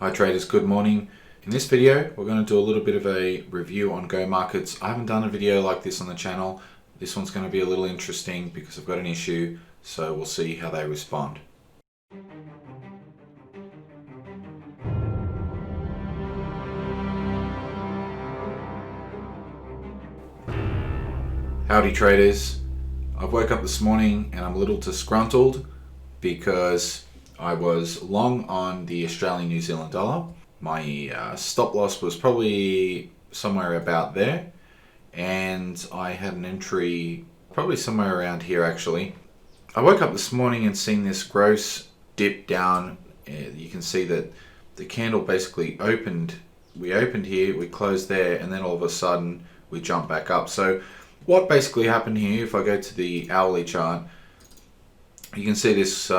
Hi traders, good morning. In this video, we're going to do a little bit of a review on Go Markets. I haven't done a video like this on the channel. This one's going to be a little interesting because I've got an issue, so we'll see how they respond. Howdy traders. I woke up this morning and I'm a little disgruntled because I was long on the Australian New Zealand dollar. My stop loss was probably somewhere about there, and I had an entry probably somewhere around here actually. I woke up this morning and seen this gross dip down. You can see that the candle basically opened. We opened here, we closed there, and then all of a sudden we jumped back up. So what basically happened here, if I go to the hourly chart, you can see this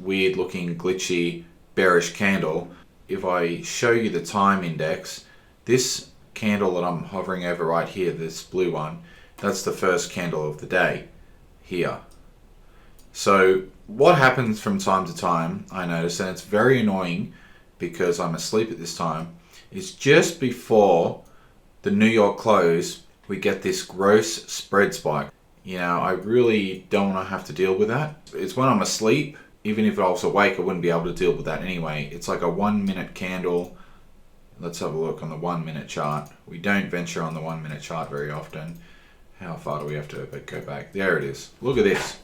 weird looking glitchy bearish candle. If I show you the time index, this candle that I'm hovering over right here, this blue one, that's the first candle of the day here. So what happens from time to time, I notice, and it's very annoying because I'm asleep at this time, is just before the New York close, we get this gross spread spike. You know, I really don't want to have to deal with that. It's when I'm asleep. Even if I was awake, I wouldn't be able to deal with that anyway. It's like a 1 minute candle. Let's have a look on the 1 minute chart. We don't venture on the 1 minute chart very often. How far do we have to go back? There it is. Look at this.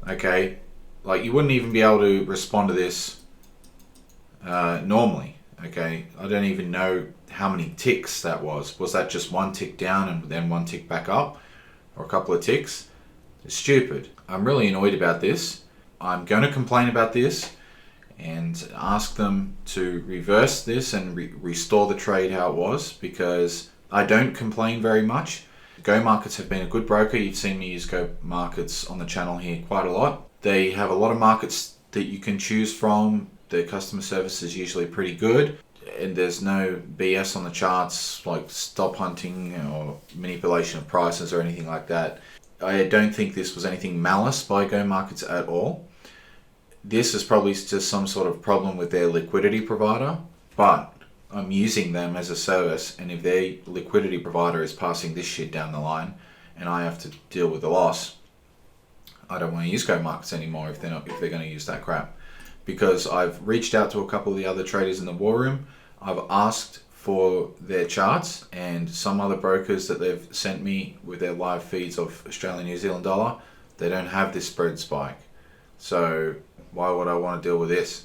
Okay, like you wouldn't even be able to respond to this normally. Okay, I don't even know how many ticks that was. Was that just one tick down and then one tick back up? Or a couple of ticks? It's stupid. I'm really annoyed about this. I'm going to complain about this and ask them to reverse this and restore the trade how it was, because I don't complain very much. Go Markets have been a good broker. You've seen me use Go Markets on the channel here quite a lot. They have a lot of markets that you can choose from. Their customer service is usually pretty good, and there's no BS on the charts like stop hunting or manipulation of prices or anything like that. I don't think this was anything malice by Go Markets at all. This is probably just some sort of problem with their liquidity provider, but I'm using them as a service, and if their liquidity provider is passing this shit down the line and I have to deal with the loss, I don't want to use Go Markets anymore if they're going to use that crap. Because I've reached out to a couple of the other traders in the war room. I've asked for their charts and some other brokers that they've sent me with their live feeds of Australian New Zealand dollar. They don't have this spread spike. So why would I want to deal with this?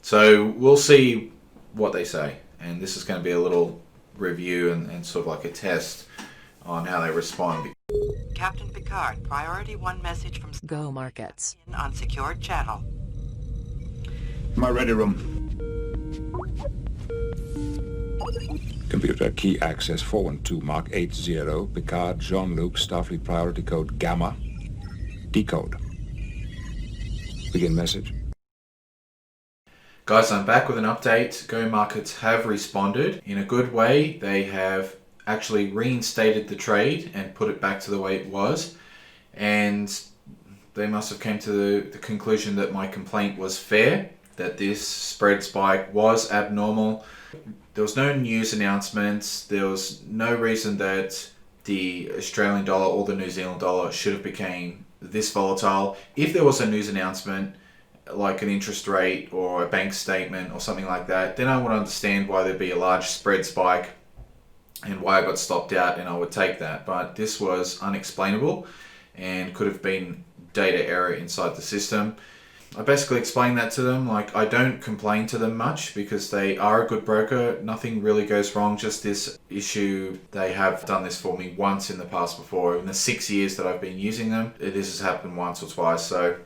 So we'll see what they say. And this is going to be a little review and sort of like a test on how they respond. Captain Picard, priority 1 message from Go Markets on secured channel. My ready room. Computer key access 412 Mark 80 Picard Jean-Luc Starfleet priority code Gamma. Decode. Begin message. Guys, I'm back with an update. Go Markets have responded in a good way. They have actually reinstated the trade and put it back to the way it was, and they must have came to the conclusion that my complaint was fair, that this spread spike was abnormal. There was no news announcements. There was no reason that the Australian dollar or the New Zealand dollar should have become this volatile. If there was a news announcement, like an interest rate or a bank statement or something like that, then I would understand why there'd be a large spread spike and why I got stopped out, and I would take that. But this was unexplainable and could have been data error inside the system. I basically explained that to them. Like, I don't complain to them much because they are a good broker. Nothing really goes wrong, just this issue. They have done this for me once in the past before. In the 6 years that I've been using them, this has happened once or twice. So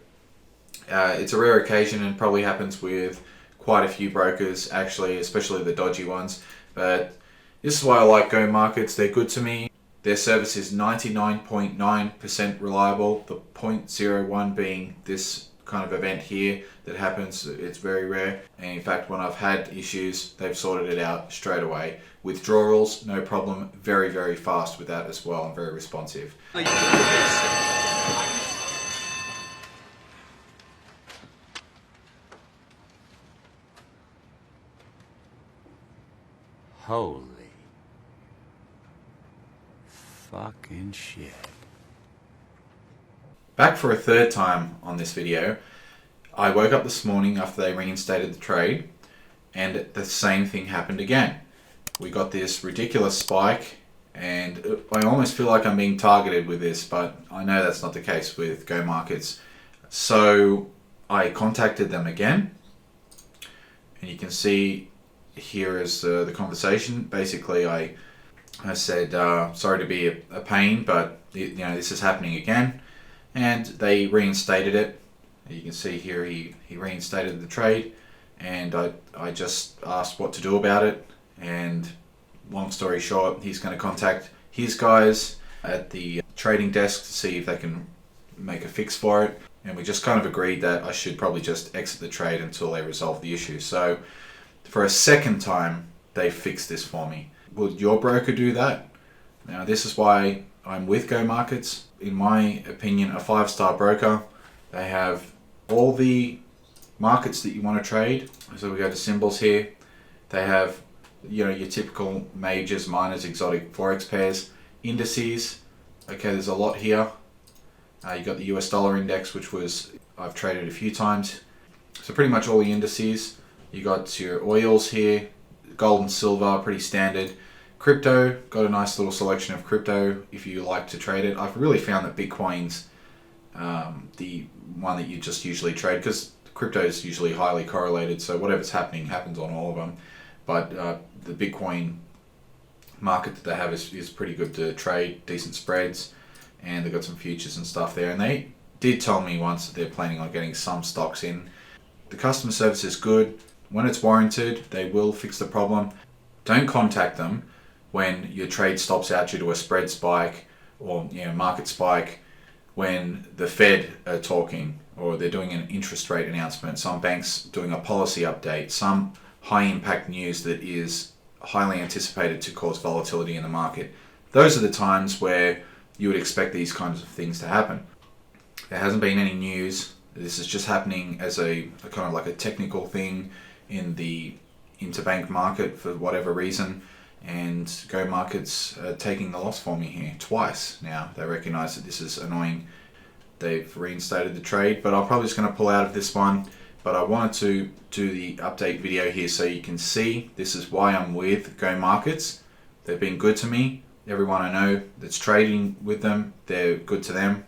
it's a rare occasion and probably happens with quite a few brokers actually, especially the dodgy ones. But this is why I like Go Markets. They're good to me. Their service is 99.9% reliable. The 0.01 being this kind of event here that happens. It's very rare, and in fact when I've had issues, they've sorted it out straight away. Withdrawals, no problem, very, very fast with that as well, and very responsive. Holy fucking shit. Back for a third time on this video. I woke up this morning after they reinstated the trade, and the same thing happened again. We got this ridiculous spike, and I almost feel like I'm being targeted with this, but I know that's not the case with Go Markets. So I contacted them again, and you can see here is the conversation. Basically, I said, sorry to be a pain, but this is happening again, and they reinstated it. You can see here he reinstated the trade, and I just asked what to do about it, and long story short, he's going to contact his guys at the trading desk to see if they can make a fix for it, and we just kind of agreed that I should probably just exit the trade until they resolve the issue. So for a second time, they fixed this for me. Will your broker do that? Now this is why I'm with Go Markets. In my opinion, a 5-star broker. They have all the markets that you want to trade. So we go to symbols here. They have your typical majors, minors, exotic Forex pairs, indices. Okay, there's a lot here. You got the US dollar index, which I've traded a few times. So pretty much all the indices. You got your oils here, gold and silver, pretty standard. Crypto, got a nice little selection of crypto if you like to trade it. I've really found that Bitcoin's the one that you just usually trade, because crypto is usually highly correlated, so whatever's happening happens on all of them. But the Bitcoin market that they have is pretty good to trade, decent spreads, and they've got some futures and stuff there. And they did tell me once that they're planning on getting some stocks in. The customer service is good. When it's warranted, they will fix the problem. Don't contact them when your trade stops out due to a spread spike or market spike, when the Fed are talking or they're doing an interest rate announcement, some banks doing a policy update, some high impact news that is highly anticipated to cause volatility in the market. Those are the times where you would expect these kinds of things to happen. There hasn't been any news. This is just happening as a kind of like a technical thing in the interbank market for whatever reason, and Go Markets are taking the loss for me here twice now. They recognize that this is annoying. They've reinstated the trade, but I'm probably just going to pull out of this one. But I wanted to do the update video here so you can see this is why I'm with Go Markets. They've been good to me. Everyone I know that's trading with them, they're good to them.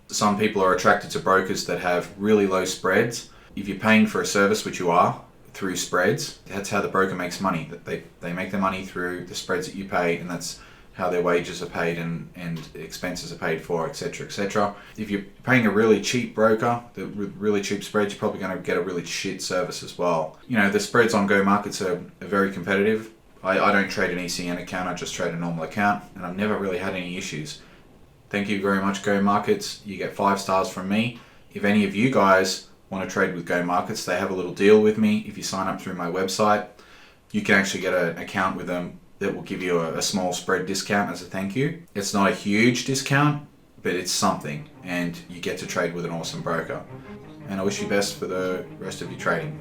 Some people are attracted to brokers that have really low spreads. If you're paying for a service, which you are, through spreads, that's how the broker makes money. They make their money through the spreads that you pay, and that's how their wages are paid and expenses are paid for, etc., etc. If you're paying a really cheap broker, with really cheap spreads, you're probably going to get a really shit service as well. The spreads on Go Markets are very competitive. I don't trade an ECN account, I just trade a normal account, and I've never really had any issues. Thank you very much, Go Markets. You get 5 stars from me. If any of you guys want to trade with Go Markets, they have a little deal with me. If you sign up through my website, you can actually get an account with them that will give you a small spread discount as a thank you. It's not a huge discount, but it's something, and you get to trade with an awesome broker. And I wish you best for the rest of your trading.